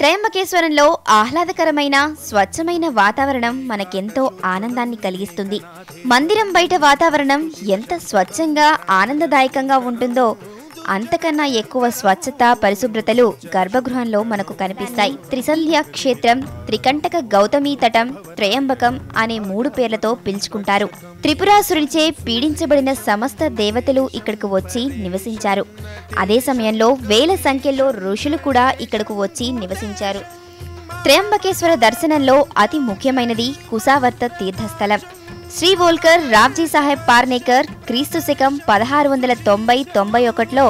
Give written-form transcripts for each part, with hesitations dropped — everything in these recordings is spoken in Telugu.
త్రయంబకేశ్వరంలో ఆహ్లాదకరమైన స్వచ్ఛమైన వాతావరణం మనకెంతో ఆనందాన్ని కలిగిస్తుంది. మందిరం బయట వాతావరణం ఎంత స్వచ్ఛంగా ఆనందదాయకంగా ఉంటుందో అంతకన్నా ఎక్కువ స్వచ్ఛత పరిశుభ్రతలు గర్భగృహంలో మనకు కనిపిస్తాయి. త్రిసంధ్య క్షేత్రం, త్రికంటక గౌతమీ తటం, త్రయంబకం అనే 3 పేర్లతో పిలుచుకుంటారు. త్రిపురాసురునిచే పీడించబడిన సమస్త దేవతలు ఇక్కడకు వచ్చి నివసించారు. అదే సమయంలో వేల సంఖ్యలో ఋషులు కూడా ఇక్కడకు వచ్చి నివసించారు. త్రయంబకేశ్వర దర్శనంలో అతి ముఖ్యమైనది కుసావర్త తీర్థస్థలం. శ్రీ వోల్కర్ రావ్జీ సాహెబ్ పార్నేకర్ క్రీస్తు శకం 1690-91లో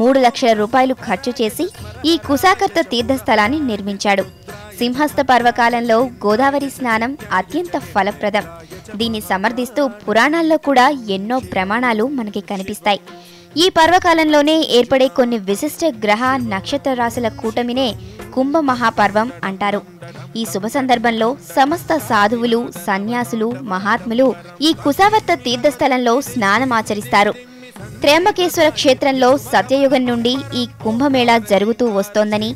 3 లక్షల రూపాయలు ఖర్చు చేసి ఈ కుసాకర్త తీర్థస్థలాన్ని నిర్మించాడు. సింహస్థ పర్వకాలంలో గోదావరి స్నానం అత్యంత ఫలప్రదం. దీన్ని సమర్థిస్తూ పురాణాల్లో కూడా ఎన్నో ప్రమాణాలు మనకి కనిపిస్తాయి. ఈ పర్వకాలంలోనే ఏర్పడే కొన్ని విశిష్ట గ్రహ నక్షత్ర రాశుల కూటమినే కుంభ మహాపర్వం అంటారు. ఈ శుభ సందర్భంలో సమస్త సాధువులు, సన్యాసులు, మహాత్ములు ఈ కుసావర్త తీర్థస్థలంలో స్నానమాచరిస్తారు. త్రయంబకేశ్వర క్షేత్రంలో సత్యయుగం నుండి ఈ కుంభమేళా జరుగుతూ వస్తోందని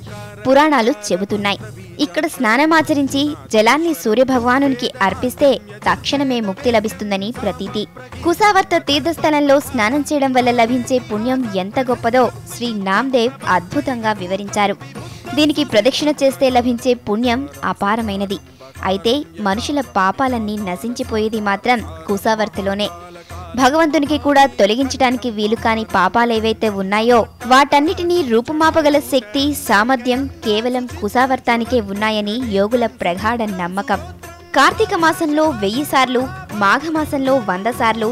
పురాణాలు చెబుతున్నాయి. ఇక్కడ స్నానమాచరించి జలాన్ని సూర్యభగవానునికి అర్పిస్తే తక్షణమే ముక్తి లభిస్తుందని ప్రతీతి. కుసావర్త తీర్థస్థలంలో స్నానం చేయడం వల్ల లభించే పుణ్యం ఎంత గొప్పదో శ్రీ నామ్దేవ్ అద్భుతంగా వివరించారు. దీనికి ప్రదక్షిణ చేస్తే లభించే పుణ్యం అపారమైనది. అయితే మనుషుల పాపాలన్నీ నశించిపోయేది మాత్రం కుసావర్తిలోనే. భగవంతునికి కూడా తొలగించడానికి వీలు కాని పాపాలేవైతే ఉన్నాయో వాటన్నిటినీ రూపుమాపగల శక్తి, సామర్థ్యం కేవలం కుసావర్తానికే ఉన్నాయని యోగుల ప్రగాఢ నమ్మకం. కార్తీక మాసంలో 1000 సార్లు, మాఘమాసంలో 100 సార్లు,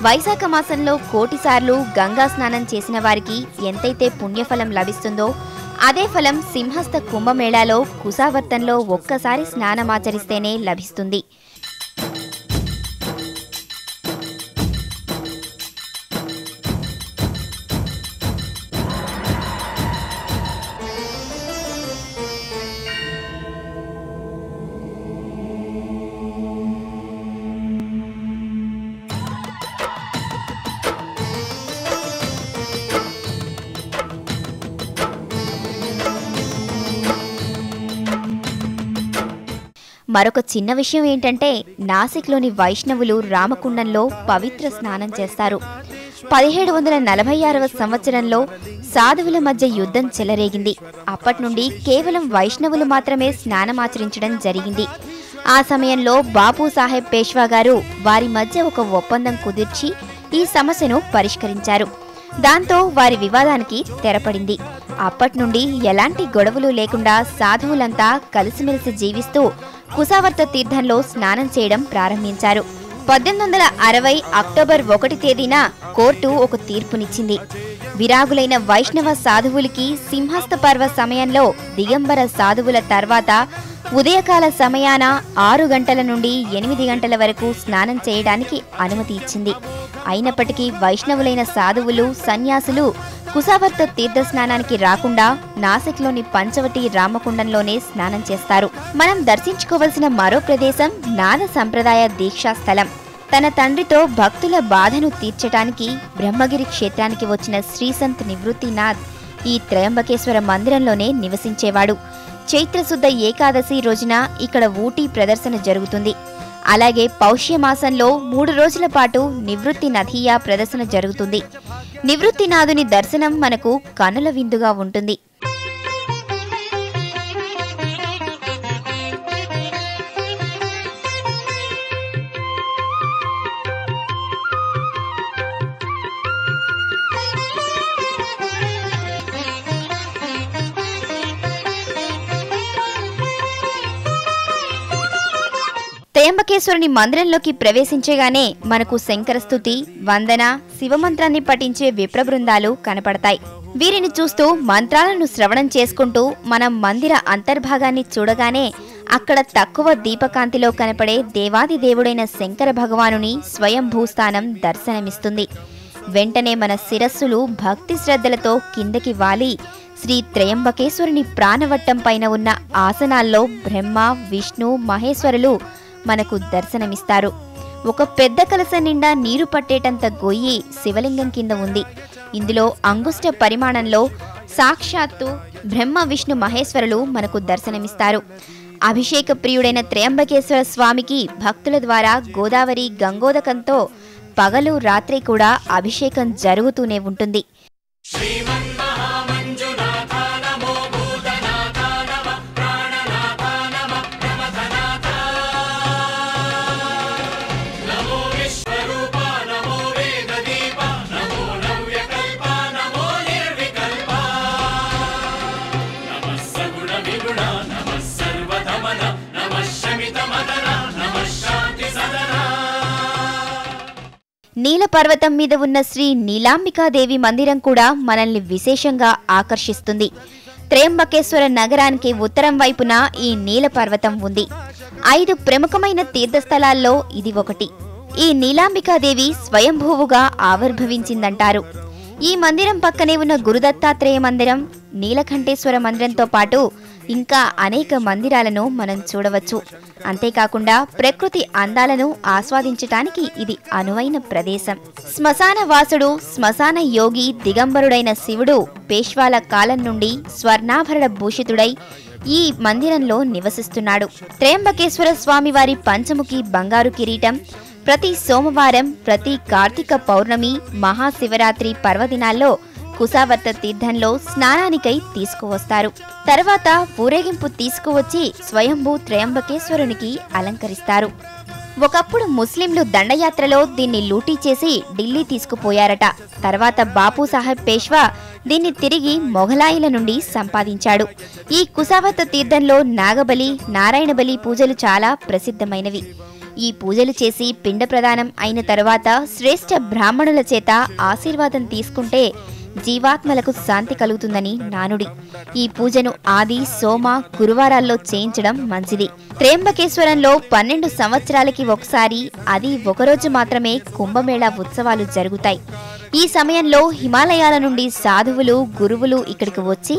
వైశాఖ మాసంలో 1,000,000 సార్లు గంగా స్నానం చేసిన వారికి ఎంతైతే పుణ్యఫలం లభిస్తుందో అదే ఫలం సింహస్థ కుంభమేళాలో కుసావర్తంలో ఒక్కసారి స్నానమాచరిస్తేనే లభిస్తుంది. మరొక చిన్న విషయం ఏంటంటే నాసిక్లోని వైష్ణవులు రామకుండంలో పవిత్ర స్నానం చేస్తారు. 1746వ సంవత్సరంలో సాధువుల మధ్య యుద్ధం చెలరేగింది. అప్పటి నుండి కేవలం వైష్ణవులు మాత్రమే స్నానమాచరించడం జరిగింది. ఆ సమయంలో బాపు సాహెబ్ పేష్వా గారు వారి మధ్య ఒక ఒప్పందం కుదిర్చి ఈ సమస్యను పరిష్కరించారు. దాంతో వారి వివాదానికి తెరపడింది. అప్పటి నుండి ఎలాంటి గొడవలు లేకుండా సాధువులంతా కలిసిమెలిసి జీవిస్తూ కుసావర్త తీర్థంలో స్నానం చేయడం ప్రారంభించారు. 1860 అక్టోబర్ 1 తేదీన కోర్టు ఒక తీర్పునిచ్చింది. విరాగులైన వైష్ణవ సాధువులకి సింహస్థ పర్వ సమయంలో దిగంబర సాధువుల తర్వాత ఉదయకాల సమయాన 6 గంటల నుండి 8 గంటల వరకు స్నానం చేయడానికి అనుమతి ఇచ్చింది. అయినప్పటికీ వైష్ణవులైన సాధువులు, సన్యాసులు కుసావర్త తీర్థ స్నానానికి రాకుండా నాసిక్లోని పంచవటి రామకుండంలోనే స్నానం చేస్తారు. మనం దర్శించుకోవలసిన మరో ప్రదేశం నాద సంప్రదాయ దీక్షా స్థలం. తన తండ్రితో భక్తుల బాధను తీర్చడానికి బ్రహ్మగిరి క్షేత్రానికి వచ్చిన శ్రీసంత్ నివృత్తినాథ్ ఈ త్రయంబకేశ్వర మందిరంలోనే నివసించేవాడు. చైత్రశుద్ధ ఏకాదశి రోజున ఇక్కడ ఊటీ ప్రదర్శన జరుగుతుంది. అలాగే పౌష్యమాసంలో 3 రోజుల పాటు నివృత్తి నదియా ప్రదర్శన జరుగుతుంది. నివృత్తినాథుని దర్శనం మనకు కనుల విందుగా ఉంటుంది. త్రయంబకేశ్వరుని మందిరంలోకి ప్రవేశించగానే మనకు శంకరస్తుతి, వందన, శివమంత్రాన్ని పఠించే విప్ర బృందాలు కనపడతాయి. వీరిని చూస్తూ మంత్రాలను శ్రవణం చేసుకుంటూ మనం మందిర అంతర్భాగాన్ని చూడగానే అక్కడ తక్కువ దీపకాంతిలో కనపడే దేవాది దేవుడైన శంకర భగవానుని స్వయంభూస్థానం దర్శనమిస్తుంది. వెంటనే మన శిరస్సులు భక్తి శ్రద్ధలతో కిందకి వాలి శ్రీ త్రయంబకేశ్వరుని ప్రాణవట్టం పైన ఉన్న ఆసనాల్లో బ్రహ్మ, విష్ణు, మహేశ్వరులు మనకు దర్శనమిస్తారు. ఒక పెద్ద కలశం నిండా నీరు పట్టేటంత గొయ్యి శివలింగం కింద ఉంది. ఇందులో అంగుష్ట పరిమాణంలో సాక్షాత్తు బ్రహ్మ విష్ణు మహేశ్వరులు మనకు దర్శనమిస్తారు. అభిషేక ప్రియుడైన త్రయంబకేశ్వర స్వామికి భక్తుల ద్వారా గోదావరి గంగోదకంతో పగలు రాత్రి కూడా అభిషేకం జరుగుతూనే ఉంటుంది. నీలపర్వతం మీద ఉన్న శ్రీ నీలాంబికాదేవి మందిరం కూడా మనల్ని విశేషంగా ఆకర్షిస్తుంది. త్రయంబకేశ్వర నగరానికి ఉత్తరం వైపున ఈ నీలపర్వతం ఉంది. 5 ప్రముఖమైన తీర్థస్థలాల్లో ఇది ఒకటి. ఈ నీలాంబికాదేవి స్వయంభూవుగా ఆవిర్భవించిందంటారు. ఈ మందిరం పక్కనే ఉన్న గురుదత్తాత్రేయ మందిరం, నీలకంఠేశ్వర మందిరంతో పాటు ఇంకా అనేక మందిరాలను మనం చూడవచ్చు. అంతేకాకుండా ప్రకృతి అందాలను ఆస్వాదించటానికి ఇది అనువైన ప్రదేశం. శ్మశాన వాసుడు, శ్మశాన యోగి దిగంబరుడైన శివుడు పేష్వాల కాలం నుండి స్వర్ణాభరణ భూషితుడై ఈ మందిరంలో నివసిస్తున్నాడు. త్రయంబకేశ్వర స్వామివారి పంచముఖి బంగారు కిరీటం ప్రతి సోమవారం, ప్రతి కార్తీక పౌర్ణమి, మహాశివరాత్రి పర్వదినాల్లో కుసావర్త తీర్థంలో స్నానానికై తీసుకువస్తారు. తర్వాత ఊరేగింపు తీసుకువచ్చి స్వయంభూ త్రయంబకేశ్వరునికి అలంకరిస్తారు. ఒకప్పుడు ముస్లింలు దండయాత్రలో దీన్ని లూటీ చేసి ఢిల్లీ తీసుకుపోయారట. తర్వాత బాపు సాహెబ్ పేష్వా దీన్ని తిరిగి మొఘలాయిల నుండి సంపాదించాడు. ఈ కుసావర్త తీర్థంలో నాగబలి, నారాయణ బలి పూజలు చాలా ప్రసిద్ధమైనవి. ఈ పూజలు చేసి పిండ ప్రదానం అయిన తరువాత శ్రేష్ఠ బ్రాహ్మణుల చేత ఆశీర్వాదం తీసుకుంటే జీవాత్మలకు శాంతి కలుగుతుందని నానుడి. ఈ పూజను ఆది, సోమ, గురువారాల్లో చేయించడం మంచిది. త్రయంబకేశ్వరంలో 12 సంవత్సరాలకి ఒకసారి, అది ఒకరోజు మాత్రమే కుంభమేళా ఉత్సవాలు జరుగుతాయి. ఈ సమయంలో హిమాలయాల నుండి సాధువులు, గురువులు ఇక్కడికి వచ్చి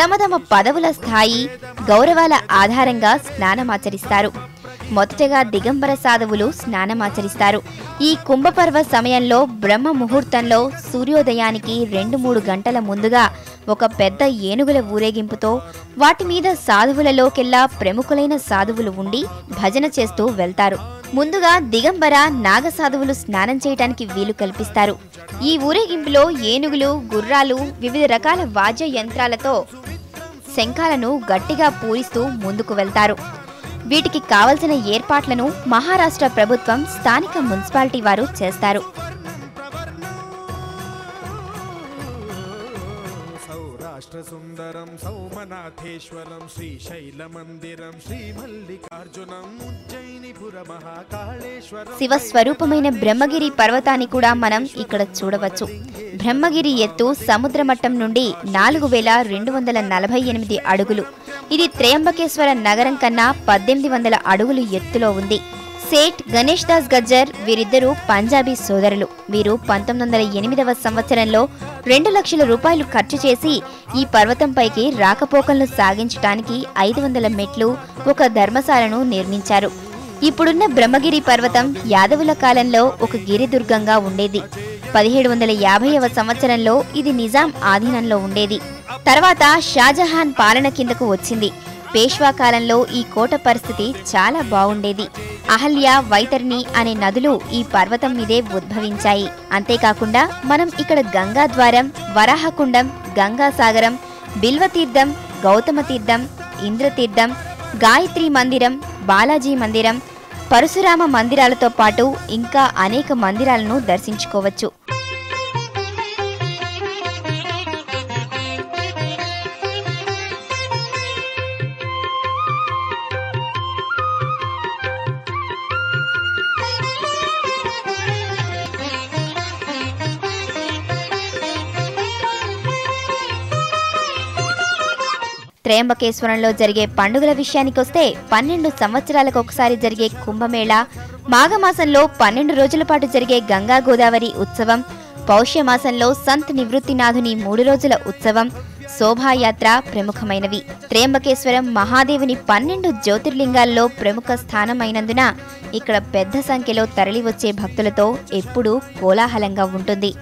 తమ తమ పదవుల స్థాయి, గౌరవాల ఆధారంగా స్నానమాచరిస్తారు. మొదటగా దిగంబర సాధువులు స్నానమాచరిస్తారు. ఈ కుంభపర్వ సమయంలో బ్రహ్మ ముహూర్తంలో సూర్యోదయానికి 2-3 గంటల ముందుగా ఒక పెద్ద ఏనుగుల ఊరేగింపుతో వాటి మీద సాధువులలోకెల్లా ప్రముఖులైన సాధువులు ఉండి భజన చేస్తూ వెళ్తారు. ముందుగా దిగంబర, నాగ సాధువులు స్నానం చేయడానికి వీలు కల్పిస్తారు. ఈ ఊరేగింపులో ఏనుగులు, గుర్రాలు, వివిధ రకాల వాద్య యంత్రాలతో శంఖాలను గట్టిగా పూరిస్తూ ముందుకు వెళ్తారు. వీటికి కావలసిన ఏర్పాట్లను మహారాష్ట్ర ప్రభుత్వం, స్థానిక మున్సిపాలిటీ వారు చేస్తారు. సుందరం సౌమనాథేశ్వరం శ్రీశైల మందిరం శ్రీ మల్లికార్జునం ఉజ్జయినిపుర మహాకాళేశ్వరం. శివస్వరూపమైన బ్రహ్మగిరి పర్వతాన్ని కూడా మనం ఇక్కడ చూడవచ్చు. బ్రహ్మగిరి ఎత్తు సముద్ర మట్టం నుండి 4248 అడుగులు. ఇది త్రయంబకేశ్వర నగరం కన్నా 1800 అడుగులు ఎత్తులో ఉంది. సేఠ్ గణేష్ దాస్ గజ్జర్ వీరిద్దరూ పంజాబీ సోదరులు. వీరు 1908వ సంవత్సరంలో 2 లక్షల రూపాయలు ఖర్చు చేసి ఈ పర్వతంపైకి రాకపోకలను సాగించడానికి 500 మెట్లు, ఒక ధర్మశాలను నిర్మించారు. ఇప్పుడున్న బ్రహ్మగిరి పర్వతం యాదవుల కాలంలో ఒక గిరిదుర్గంగా ఉండేది. 1750వ సంవత్సరంలో ఇది నిజాం ఆధీనంలో ఉండేది. తర్వాత షాజహాన్ పాలన కిందకు వచ్చింది. పేష్వా కాలంలో ఈ కోట పరిస్థితి చాలా బాగుండేది. అహల్య, వైతర్ని అనే నదులు ఈ పర్వతం మీదే ఉద్భవించాయి. అంతేకాకుండా మనం ఇక్కడ గంగా ద్వారం, వరాహకుండం, గంగాసాగరం, బిల్వతీర్థం, గౌతమ తీర్థం, ఇంద్రతీర్థం, గాయత్రి మందిరం, బాలాజీ మందిరం, పరశురామ మందిరాలతో పాటు ఇంకా అనేక మందిరాలను దర్శించుకోవచ్చు. త్రయంబకేశ్వరంలో జరిగే పండుగల విషయానికొస్తే 12 సంవత్సరాలకు ఒకసారి జరిగే కుంభమేళా, మాఘమాసంలో 12 రోజుల పాటు జరిగే గంగా గోదావరి ఉత్సవం, పౌష్యమాసంలో సంత్ నివృత్తినాథుని 3 రోజుల ఉత్సవం, శోభాయాత్ర ప్రముఖమైనవి. త్రయంబకేశ్వరం మహాదేవుని 12 జ్యోతిర్లింగాల్లో ప్రముఖ స్థానమైనందున ఇక్కడ పెద్ద సంఖ్యలో తరలివచ్చే భక్తులతో ఎప్పుడూ కోలాహలంగా ఉంటుంది.